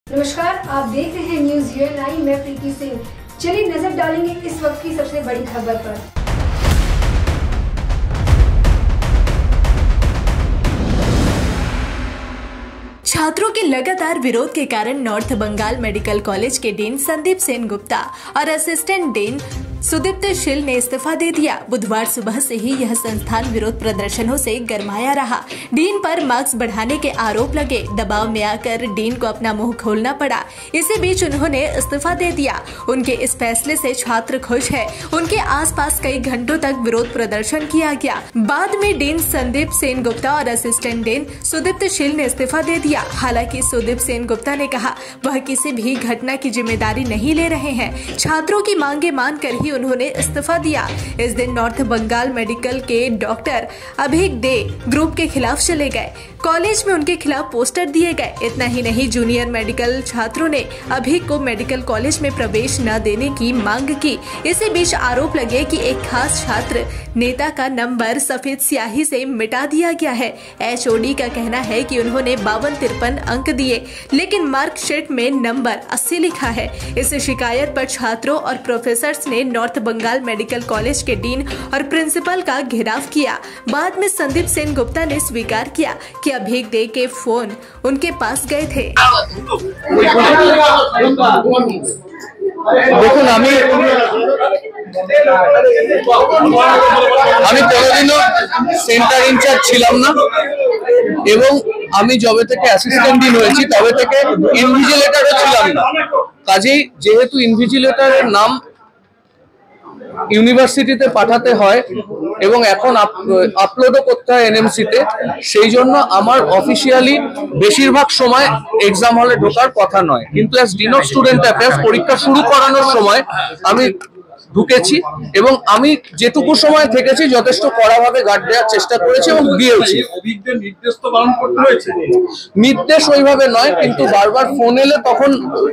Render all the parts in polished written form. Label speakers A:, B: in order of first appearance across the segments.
A: नमस्कार, आप देख रहे हैं न्यूज UNI। मैं प्रीति सिंह। चलिए नजर डालेंगे इस वक्त की सबसे बड़ी खबर पर।
B: छात्रों के लगातार विरोध के कारण नॉर्थ बंगाल मेडिकल कॉलेज के डीन संदीप सेन गुप्ता और असिस्टेंट डीन सुदीप्त शील ने इस्तीफा दे दिया। बुधवार सुबह से ही यह संस्थान विरोध प्रदर्शनों से गरमाया रहा। डीन पर मार्क्स बढ़ाने के आरोप लगे। दबाव में आकर डीन को अपना मुंह खोलना पड़ा। इसी बीच उन्होंने इस्तीफा दे दिया। उनके इस फैसले से छात्र खुश है। उनके आसपास कई घंटों तक विरोध प्रदर्शन किया गया। बाद में डीन संदीप सेन गुप्ता और असिस्टेंट डीन सुदीप्त शील ने इस्तीफा दे दिया। हालांकि सुदीप सेन गुप्ता ने कहा वह किसी भी घटना की जिम्मेदारी नहीं ले रहे हैं। छात्रों की मांगे मानकर ही उन्होंने इस्तीफा दिया। इस दिन नॉर्थ बंगाल मेडिकल के डॉक्टर अभिक दे ग्रुप के खिलाफ चले गए। कॉलेज में उनके खिलाफ पोस्टर दिए गए। इतना ही नहीं, जूनियर मेडिकल छात्रों ने अभिक को मेडिकल कॉलेज में प्रवेश न देने की मांग की। इसी बीच आरोप लगे कि एक खास छात्र नेता का नंबर सफेद स्याही से मिटा दिया गया है। HOD का कहना है कि उन्होंने 52-53 अंक दिए, लेकिन मार्कशीट में नंबर 80 लिखा है। इस शिकायत पर छात्रों और प्रोफेसर्स ने नॉर्थ बंगाल मेडिकल कॉलेज के डीन और प्रिंसिपल का घेराव किया। बाद में संदीप सेन गुप्ता ने स्वीकार किया कि अभिक दे के फोन उनके पास गए थे।
C: দেখুন আমি কোনোদিনও সেন্টার ইনচার্জ ছিলাম না এবং আমি যবে থেকে অ্যাসিস্ট্যান্ট ডিন হয়েছি তবে থেকে ইনভিজিলেটরও ছিলাম না। কাজেই যেহেতু ইনভিজিলেটরের নাম ইউনিভার্সিটিতে পাঠাতে হয় এবং এখন আপলোডও করতে হয় NMC-তে, সেই জন্য আমার অফিসিয়ালি বেশিরভাগ সময় এক্সাম হলে ঢোকার কথা নয়, কিন্তু as dean of student affairs পরীক্ষা শুরু করানোর সময় আমি ঢুকেছি এবং আমি যেটুকু সময় থেকেছি যথেষ্ট কড়াভাবে গার্ড দেওয়ার চেষ্টা করেছি এবং দিয়েছি।
D: নির্দেশ তো পালন করতে হয়েছে,
C: নির্দেশ ওইভাবে নয়, কিন্তু বারবার ফোন এলে তখন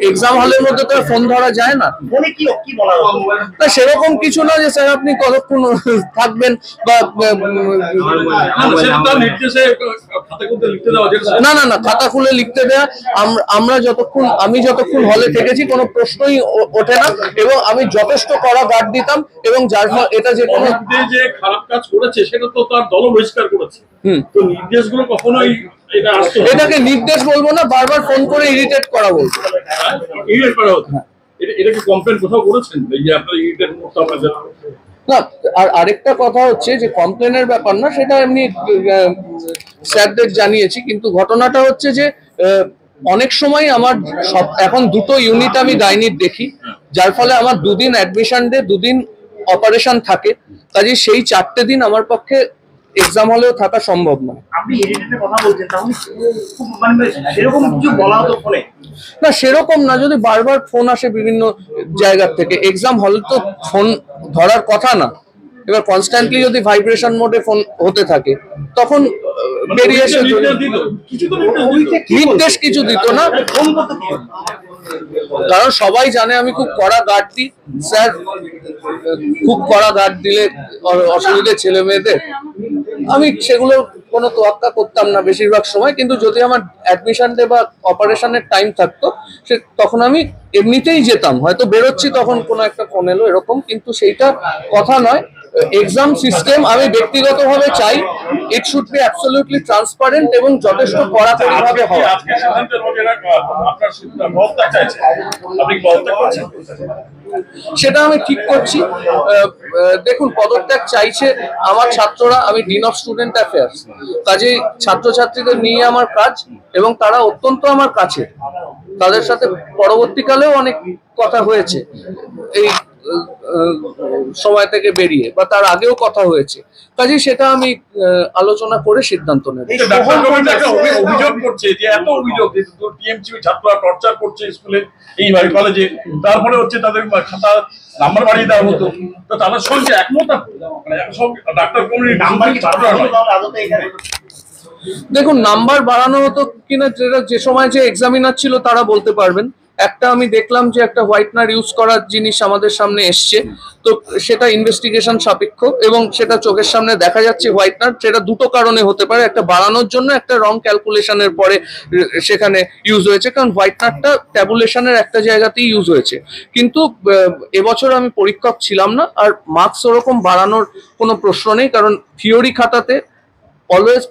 C: এক্সাম হলের মধ্যে তো ফোন ধরা যায় না। না সেরকম কিছু না যে স্যার আপনি কতক্ষণ থাকবেন বা না না না খাতা খুলে লিখতে দেয়া। আমি যতক্ষণ হলে থেকেছি কোনো প্রশ্নই ওঠে না এবং আমি যথেষ্ট কড়া গার্ড দিতাম এবং যার ফলে এটা যে কোনো
D: যে খারাপ কাজ করেছে সেটা তো তার দল বহিষ্কার করেছে। তো নির্দেশগুলো কখনোই
C: এটাকে নির্দেশ বলবো না, বারবার ফোন করে ইরিটেট করা বলবো।
D: ইরিটেট করা হচ্ছে, এটা কি কমপ্লেন কোথাও করেছেন যে আপনারা ইরিটেট করতে আপনাদের?
C: না, আর আরেকটা কথা হচ্ছে যে কমপ্লেনের ব্যাপার না, সেটা এমনি স্যারদের জানিয়েছি, কিন্তু ঘটনাটা হচ্ছে যে অনেক সময় আমার এখন দুটো ইউনিট আমি গাইনির দেখি, যার ফলে আমার 2 দিন অ্যাডমিশন ডে 2 দিন অপারেশন থাকে। কাজে সেই 4টে দিন আমার পক্ষে এক্সাম হলেও থাকা সম্ভব নয়।
E: আপনি এডিটের কথা বলছেন, তাহলে মানে সেরকম কিছু বলা হতো ফোনে?
C: না সেরকম না, যদি বারবার ফোন আসে বিভিন্ন জায়গা থেকে, এক্সাম হলে তো ফোন ধরার কথা না। এবার কনস্ট্যান্টলি যদি ভাইব্রেশন মোডে ফোন হতে থাকে তখন বেরিয়ে এসে নির্দেশ কিছু দিত না, কারণ সবাই জানে আমি খুব কড়া গার্ড দিই। স্যার খুব কড়া গার্ড দিলে অসুবিধে ছেলে মেয়েদের, আমি সেগুলো কোনো তোয়াক্কা করতাম না বেশিরভাগ সময়। কিন্তু যদি আমার অ্যাডমিশন ডে বা অপারেশনের টাইম থাকতো তখন আমি এমনিতেই যেতাম, হয়তো বেরোচ্ছি তখন কোনো একটা ফোন এলো এরকম, কিন্তু সেইটা কথা নয়। এক্সাম সিস্টেম আমি ব্যক্তিগতভাবে চাই it should be absolutely transparent এবং যথেষ্ট কড়াকড়িভাবে হয়। সেটা আমি ঠিক করছি। দেখুন, পদত্যাগ চাইছে আমার ছাত্ররা, আমি ডিন অফ স্টুডেন্ট অ্যাফেয়ার্স, কাজেই ছাত্রছাত্রীদের নিয়ে আমার কাজ এবং তারা অত্যন্ত আমার কাছে। তাদের সাথে পরবর্তীকালেও অনেক কথা হয়েছে এই সময় থেকে বেরিয়ে, বা তার আগেও কথা হয়েছে। কাজেই সেটা আমি আলোচনা করে সিদ্ধান্ত নেব।
D: অভিযোগ করছে যে এত অভিযোগ যে টিএমসিপি ছাত্ররা টর্চার করছে স্কুলে, এই কলেজে, তারপরে হচ্ছে তাদের খাতা নাম্বার বাড়িয়ে দেওয়া হতো। তো তাদের সঙ্গে একমত, মানে সব ডাক্তার কমিউনিটি নাম্বার কি ছাত্ররা
C: দেখুন, নাম্বার বাড়ানো হতো কিনা যেটা যে সময় যে এক্সামিনার ছিল তারা বলতে পারবেন, একটা আমি দেখলাম যে একটা হোয়াইটনার ইউজ করার জিনিস আমাদের সামনে এসছে, তো সেটা ইনভেস্টিগেশন সাপেক্ষ এবং সেটা চোখের সামনে দেখা যাচ্ছে হোয়াইটনার। সেটা দুটো কারণে হতে পারে, একটা বাড়ানোর জন্য, একটা রং ক্যালকুলেশনের পরে সেখানে ইউজ হয়েছে, কারণ হোয়াইটনারটা ট্যাবুলেশনের একটা জায়গাতেই ইউজ হয়েছে। কিন্তু এবছর আমি পরীক্ষক ছিলাম না, আর মার্কস ওরকম বাড়ানোর কোনো প্রশ্ন নেই, কারণ থিওরি খাতাতে অলওয়েজ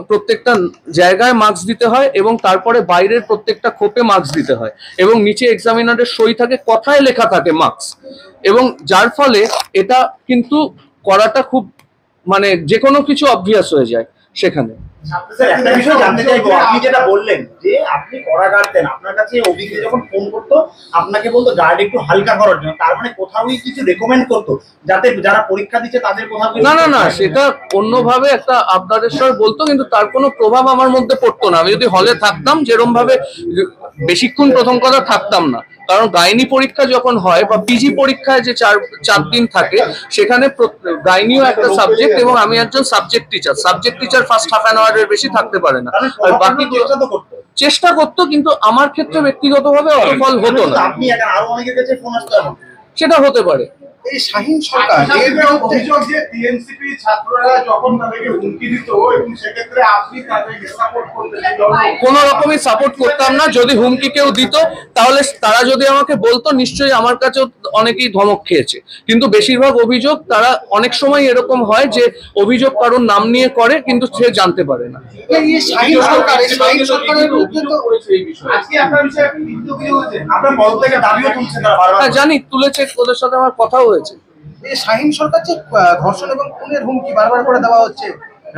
C: প্রত্যেকটা জায়গায় মার্কস দিতে হয় এবং তারপরে বাইরের প্রত্যেকটা খোপে মার্কস দিতে হয় এবং নিচে এক্সামিনারের সই থাকে, কথায় লেখা থাকে মার্কস, এবং যার ফলে এটা কিন্তু করাটা খুব মানে যে কোনো কিছু অবভিয়াস হয়ে যায় সেখানে।
E: স্যার একটা বিষয় জানতে চাইবো, আপনি যেটা বললেন যে আপনি কড়া গার্ড দেন, আপনার কাছে অভিজ্ঞ যখন ফোন করতো আপনাকে বলতো গার্ড একটু হালকা করার জন্য, তার মানে কোথাও কিছু রেকমেন্ড করতো যাতে যারা পরীক্ষা দিচ্ছে তাদের কোথাও?
C: না, সেটা অন্যভাবে একটা আবদারের স্বর বলতো, কিন্তু তার কোনো প্রভাব আমার মধ্যে পড়তো না। আমি যদি হলে থাকতাম যেরকম ভাবে বেশিক্ষণ প্রথম কথা থাকতাম না, কারণ গাইনি পরীক্ষা যখন হয় বা পিজি পরীক্ষায় যে চার দিন থাকে, সেখানে গাইনিও একটা সাবজেক্ট এবং আমি একজন subject teacher first half an আওয়ারের বেশি থাকতে পারে না, আর বাকি চেষ্টা করতো, কিন্তু আমার ক্ষেত্রে ব্যক্তিগতভাবে অত ফল হতো না। সেটা হতে পারে।
F: এই শাহীন সরকার অভিযোগ যে টিএমসিপি ছাত্ররা যখন তাদেরকে হুমকি দিত এবং সেক্ষেত্রে আপনি তাদেরকে সাপোর্ট করতেন?
C: কোনো রকমই সাপোর্ট করতাম না। যদি হুমকি কেউ দিত তাহলে তারা যদি আমাকে বলতো, নিশ্চয়ই আমার কাছেও অনেকেই ধমক খেয়েছে, কিন্তু বেশিরভাগ অভিযোগ তারা অনেক সময় এরকম হয় যে অভিযোগ কারোর নাম নিয়ে করে কিন্তু সে জানতে পারে না।
F: শাহীন সরকারের বিরুদ্ধে তো আজকে আপনার বিষয়ে আপনার পদ থেকে দাবিও তুলছে তারা বারবার।
C: জানি, তুলেছে, ওদের সাথে আমার কথাও হয়েছে।
F: এই শাহীন সরকার যে ধর্ষণ এবং খুনের হুমকি বারবার করে দেওয়া হচ্ছে,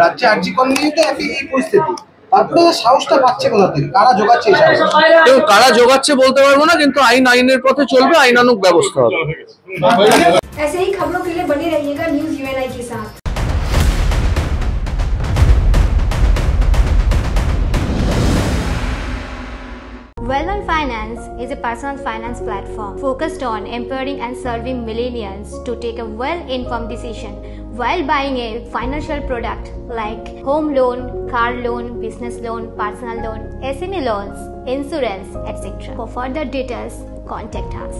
F: রাজ্যে আরজি কমিউনিটিতে এই পরিস্থিতি, তারপরে সাহসটা পাচ্ছে কোথা থেকে? কারা যোগাচ্ছে?
C: কারা যোগাচ্ছে বলতে পারবো না, কিন্তু আইনের পথে চলবে, আইনানুগ ব্যবস্থা হবে।
A: ऐसे ही खबरों के लिए बने रहिएगा न्यूज़ यूएनआई के साथ।
G: Well-Known Finance is a personal finance platform focused on empowering and serving millennials to take a well-informed decision while buying a financial product like home loan, car loan, business loan, personal loan, SME loans, insurance, etc. For further details, contact us.